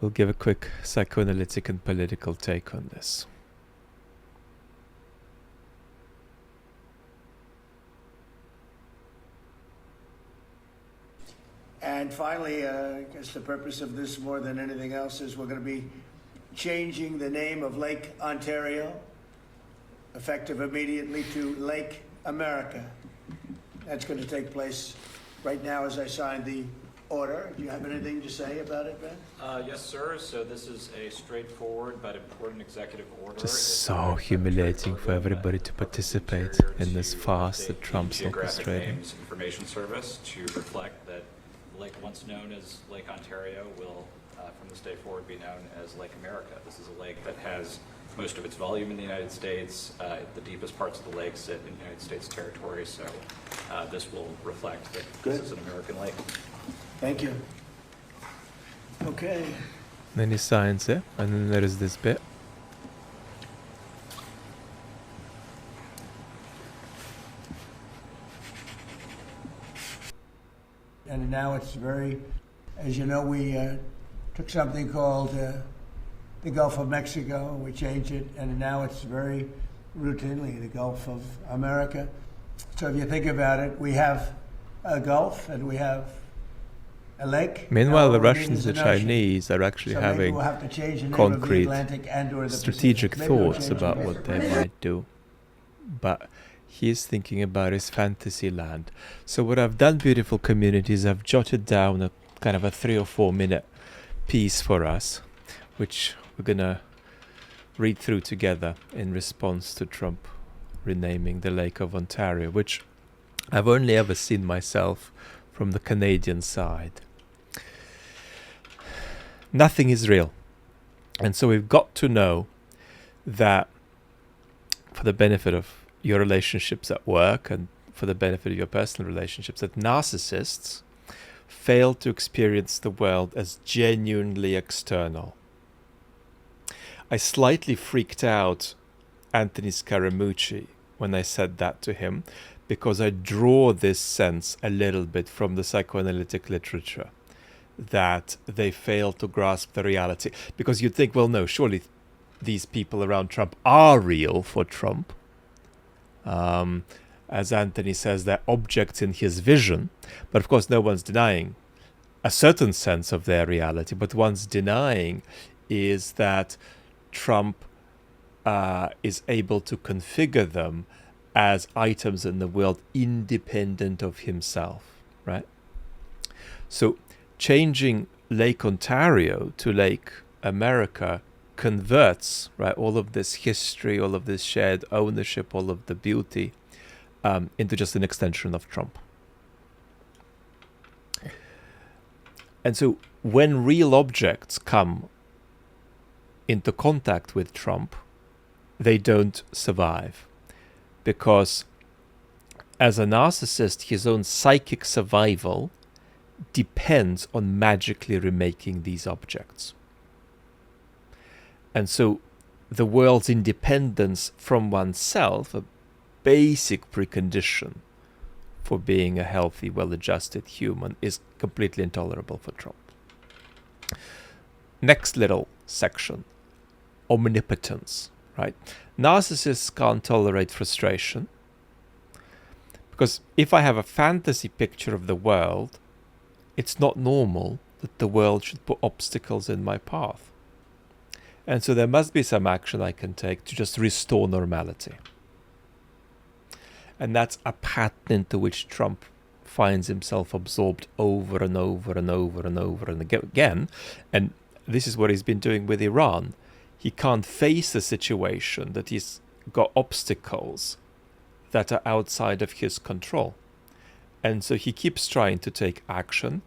we'll give a quick psychoanalytic and political take on this. And finally, I guess the purpose of this more than anything else is we're going to be changing the name of Lake Ontario, effective immediately, to Lake America. That's going to take place right now as I sign the order. Do you have anything to say about it, Ben? Yes, sir. So this is a straightforward but important executive order. Just so humiliating for everybody to participate in this farce that Trump's orchestrating. Information Service to reflect that Lake once known as Lake Ontario will, from this day forward, be known as Lake America. This is a lake that has most of its volume in the United States. The deepest parts of the lake sit in United States territory, so this will reflect that this is an American lake. Thank you. Okay. Then he signs it, and then there is this bit. And now it's very, as you know, we took something called the Gulf of Mexico, we changed it, and now it's very routinely the Gulf of America. So if you think about it, we have a Gulf and we have a lake. Meanwhile, the Russians and the Chinese are actually having concrete strategic thoughts about what they might do. But he's thinking about his fantasy land. So what I've done, beautiful communities, I've jotted down a kind of a 3 or 4 minute piece for us, which we're gonna read through together in response to Trump renaming the Lake of Ontario, which I've only ever seen myself from the Canadian side. Nothing is real. And so we've got to know that, for the benefit of your relationships at work and for the benefit of your personal relationships, that narcissists fail to experience the world as genuinely external. I slightly freaked out Anthony Scaramucci when I said that to him, because I draw this sense a little bit from the psychoanalytic literature, that they fail to grasp the reality. Because you'd think, well, no, surely these people around Trump are real for Trump. As Anthony says, they're objects in his vision. But of course, no one's denying a certain sense of their reality. But one's denying is that Trump is able to configure them as items in the world independent of himself, right? So changing Lake Ontario to Lake America converts, right, all of this history, all of this shared ownership, all of the beauty into just an extension of Trump. And so when real objects come into contact with Trump, they don't survive. Because as a narcissist, his own psychic survival depends on magically remaking these objects. And so the world's independence from oneself, a basic precondition for being a healthy, well-adjusted human, is completely intolerable for Trump. Next little section, omnipotence, right? Narcissists can't tolerate frustration, because if I have a fantasy picture of the world, it's not normal that the world should put obstacles in my path. And so there must be some action I can take to just restore normality. And that's a pattern into which Trump finds himself absorbed over and over and over and over and again. And this is what he's been doing with Iran. He can't face the situation that he's got obstacles that are outside of his control. And so he keeps trying to take action,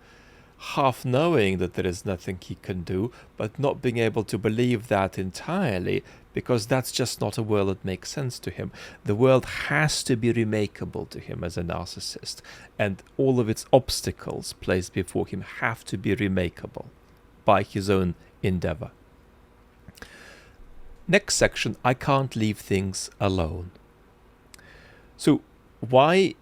half knowing that there is nothing he can do, but not being able to believe that entirely, because that's just not a world that makes sense to him. The world has to be remakeable to him as a narcissist, and all of its obstacles placed before him have to be remakeable by his own endeavor. Next section, I can't leave things alone. So why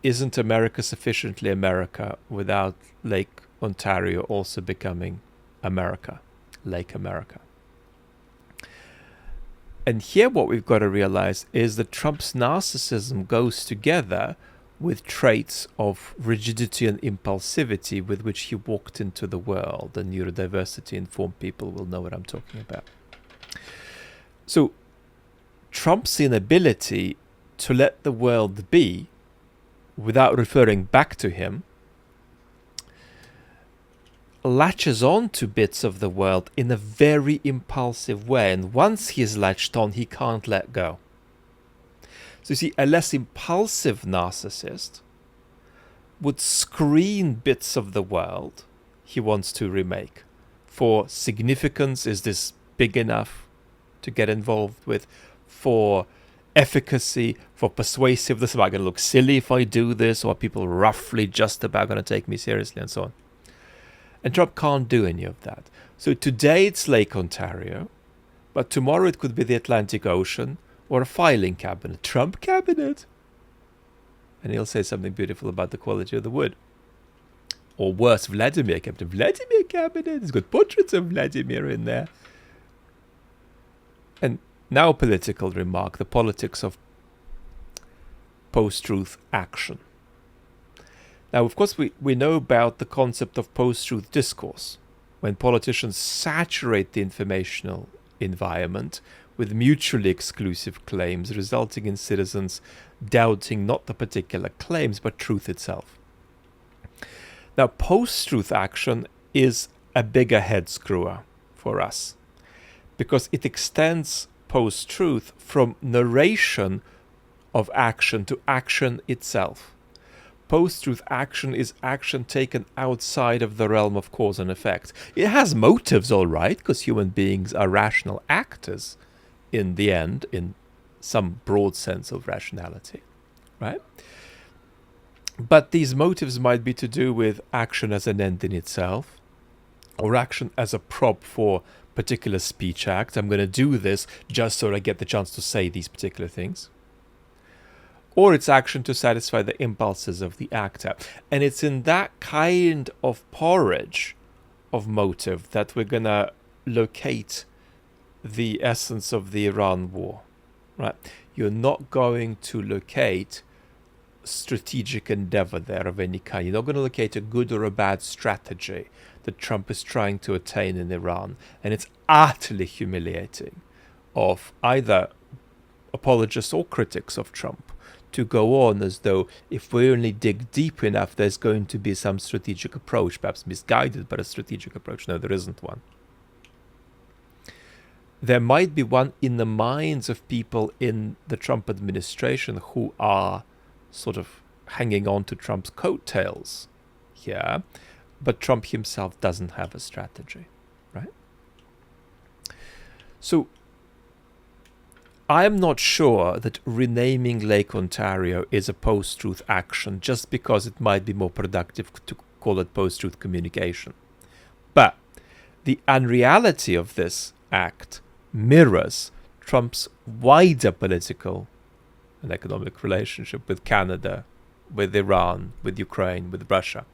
isn't America sufficiently America without Lake Ontario also becoming America? Lake America. And here what we've got to realize is that Trump's narcissism goes together with traits of rigidity and impulsivity with which he walked into the world. And neurodiversity informed people will know what I'm talking about. So Trump's inability to let the world be without referring back to him latches on to bits of the world in a very impulsive way, and once he's latched on, he can't let go. So you see, a less impulsive narcissist would screen bits of the world he wants to remake for significance. Is this big enough to get involved with? For efficacy, for persuasiveness, am I going to look silly if I do this, or are people roughly just about going to take me seriously, and so on. And Trump can't do any of that. So today it's Lake Ontario, but tomorrow it could be the Atlantic Ocean or a filing cabinet. Trump cabinet. And he'll say something beautiful about the quality of the wood. Or worse, Vladimir cabinet. Vladimir cabinet. He's got portraits of Vladimir in there. And now a political remark. The politics of post-truth action. Now, of course, we know about the concept of post-truth discourse, when politicians saturate the informational environment with mutually exclusive claims, resulting in citizens doubting not the particular claims, but truth itself. Now, post-truth action is a bigger head screwer for us, because it extends post-truth from narration of action to action itself. Post-truth action is action taken outside of the realm of cause and effect. It has motives, all right, because human beings are rational actors in the end, in some broad sense of rationality, right? But these motives might be to do with action as an end in itself, or action as a prop for particular speech act. I'm going to do this just so I get the chance to say these particular things. Or it's action to satisfy the impulses of the actor. And it's in that kind of porridge of motive that we're going to locate the essence of the Iran war, right? You're not going to locate strategic endeavor there of any kind. You're not going to locate a good or a bad strategy that Trump is trying to attain in Iran. And it's utterly humiliating of either apologists or critics of Trump to go on as though if we only dig deep enough, there's going to be some strategic approach, perhaps misguided, but a strategic approach. No, there isn't one. There might be one in the minds of people in the Trump administration who are sort of hanging on to Trump's coattails here, but Trump himself doesn't have a strategy, right? So I'm not sure that renaming Lake Ontario is a post-truth action just because it might be more productive to call it post-truth communication. But the unreality of this act mirrors Trump's wider political and economic relationship with Canada, with Iran, with Ukraine, with Russia.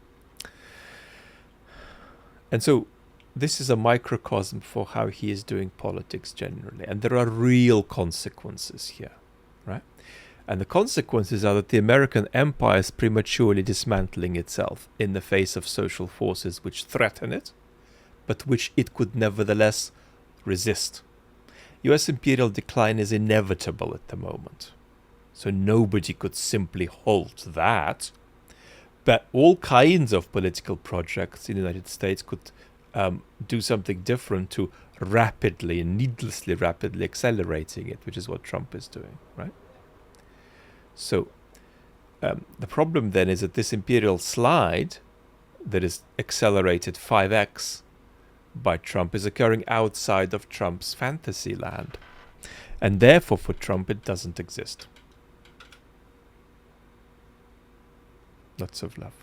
And so this is a microcosm for how he is doing politics generally. And there are real consequences here, right? And the consequences are that the American empire is prematurely dismantling itself in the face of social forces which threaten it, but which it could nevertheless resist. US imperial decline is inevitable at the moment. So nobody could simply halt that. But all kinds of political projects in the United States could do something different to rapidly and needlessly rapidly accelerating it, which is what Trump is doing, right? So the problem then is that this imperial slide that is accelerated 5x by Trump is occurring outside of Trump's fantasy land. And therefore for Trump it doesn't exist. Lots of love.